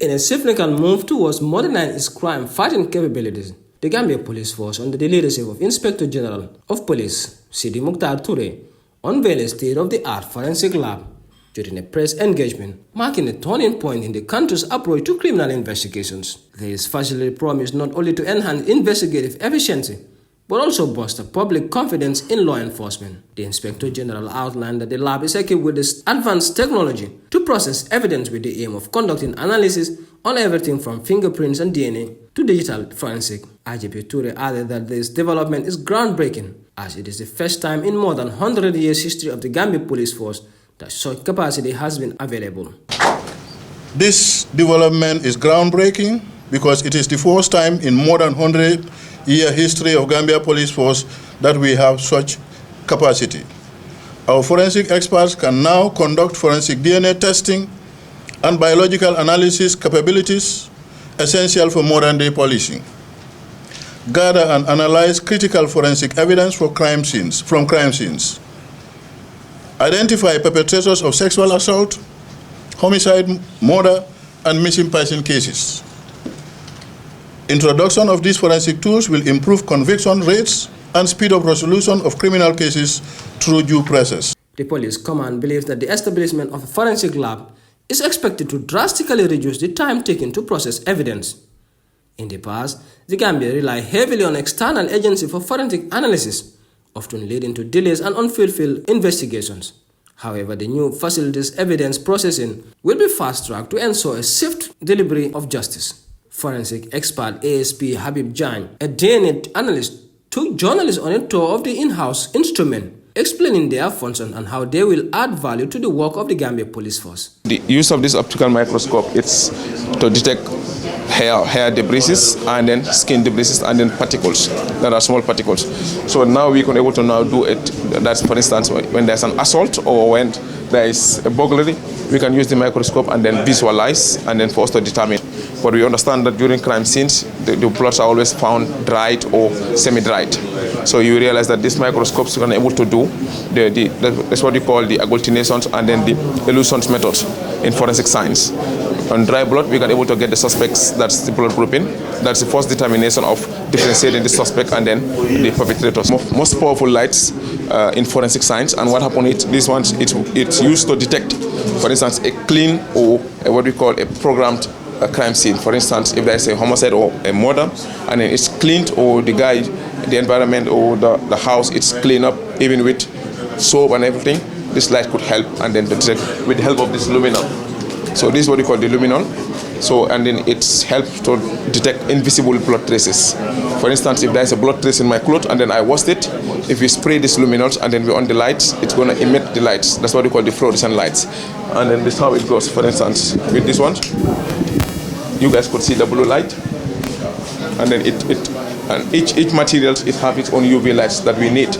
In a significant move towards modernizing its crime-fighting capabilities, the Gambia Police Force, under the leadership of Inspector General of Police Sidi Mukhtar Toure, unveiled a state-of-the-art forensic lab during a press engagement, marking a turning point in the country's approach to criminal investigations. This facility promised not only to enhance investigative efficiency, but also bolster public confidence in law enforcement. The Inspector General outlined that the lab is equipped with this advanced technology to process evidence with the aim of conducting analysis on everything from fingerprints and DNA to digital forensic. IGP Toure added that this development is groundbreaking, as it is the first time in more than 100 years history of the Gambia Police Force that such capacity has been available. This development is groundbreaking because it is the first time in more than 100-year history of Gambia Police Force that we have such capacity. Our forensic experts can now conduct forensic DNA testing and biological analysis capabilities essential for modern-day policing, gather and analyze critical forensic evidence from crime scenes, identify perpetrators of sexual assault, homicide, murder, and missing person cases. Introduction of these forensic tools will improve conviction rates and speed up resolution of criminal cases through due process. The police command believes that the establishment of a forensic lab is expected to drastically reduce the time taken to process evidence. In the past, the Gambia relied heavily on external agencies for forensic analysis, often leading to delays and unfulfilled investigations. However, the new facility's evidence processing will be fast-tracked to ensure a swift delivery of justice. Forensic expert ASP Habib Jan, a DNA analyst, took journalists on a tour of the in-house instrument, explaining their function and how they will add value to the work of the Gambia Police Force. The use of this optical microscope is to detect hair debris and then skin debris and then particles that are small particles. So now we can able to now do it. That's, for instance, when there's an assault or when there is a burglary, we can use the microscope and then visualize and then for us to determine. But we understand that during crime scenes, the bloods are always found dried or semi-dried. So you realize that these microscopes are able to do that's what we call the agglutinations and then the elutions methods in forensic science. On dry blood, we can able to get the suspects, that's the blood grouping. That's the first determination of differentiating the suspect and then the perpetrators. Most powerful lights in forensic science, and what happened is these ones, it's used to detect, for instance, a clean or what we call a programmed crime scene. For instance, if there's a homicide or a murder, and then it's cleaned, or the guy, the environment or the house, it's cleaned up, even with soap and everything, this light could help and then detect with the help of this luminol. So this is what we call the luminol. So, and then it helps to detect invisible blood traces. For instance, if there's a blood trace in my cloth and then I washed it, if we spray this luminol and then we're on the lights, it's going to emit the lights. That's what we call the fluorescent lights. And then this is how it goes. For instance, with this one, you guys could see the blue light. And then and each material, it has its own UV lights that we need.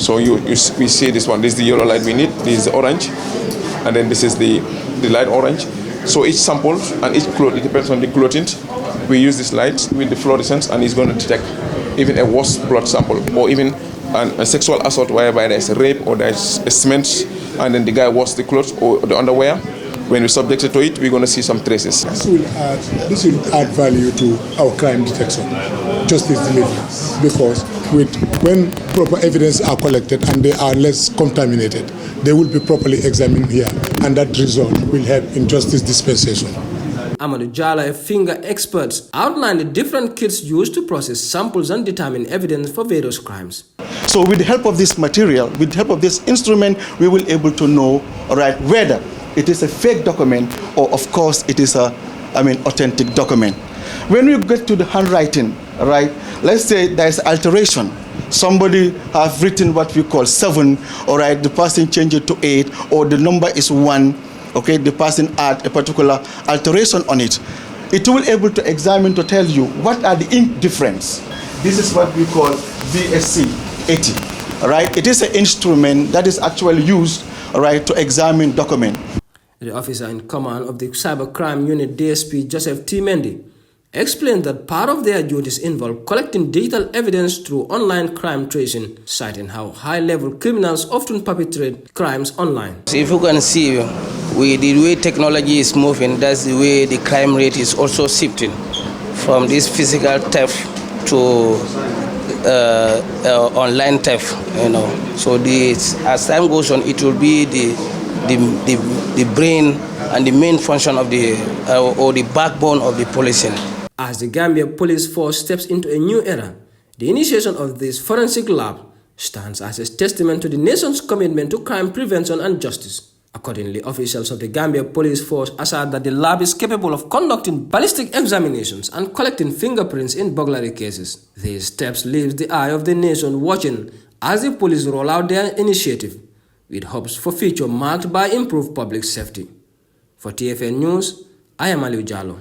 So we see this one. This is the yellow light we need. This is the orange, and then this is the light orange. So each sample and each cloth, it depends on the clothing. We use this light with the fluorescence, and it's going to detect even a washed blood sample, or even a sexual assault whereby there's a rape or there's a cement, and then the guy washed the clothes or the underwear. When we subject it to it, we're going to see some traces. This will add value to our crime detection, justice delivery, because when proper evidence are collected and they are less contaminated, they will be properly examined here, and that result will help in justice dispensation. Amadou Jala, a finger expert, outlined the different kits used to process samples and determine evidence for various crimes. So with the help of this material, with the help of this instrument, we will be able to know, whether it is a fake document or, of course, it is authentic document. When we get to the handwriting, let's say there's alteration. Somebody have written what we call 7, the person changed it to 8, or the number is 1, the person add a particular alteration on it. It will be able to examine to tell you what are the ink difference. This is what we call VSC 80, It is an instrument that is actually used, to examine document. The officer in command of the Cybercrime Unit, DSP Joseph T. Mendy, explained that part of their duties involve collecting digital evidence through online crime tracing, citing how high-level criminals often perpetrate crimes online. If you can see, the way technology is moving, that's the way the crime rate is also shifting from this physical theft to online theft. So as time goes on, it will be the brain and the main function of or the backbone of the policing. As the Gambia Police Force steps into a new era, the initiation of this forensic lab stands as a testament to the nation's commitment to crime prevention and justice. Accordingly, officials of the Gambia Police Force assert that the lab is capable of conducting ballistic examinations and collecting fingerprints in burglary cases. These steps leave the eye of the nation watching as the police roll out their initiative, with hopes for future marked by improved public safety. For TFN News, I am Aliu Jallo.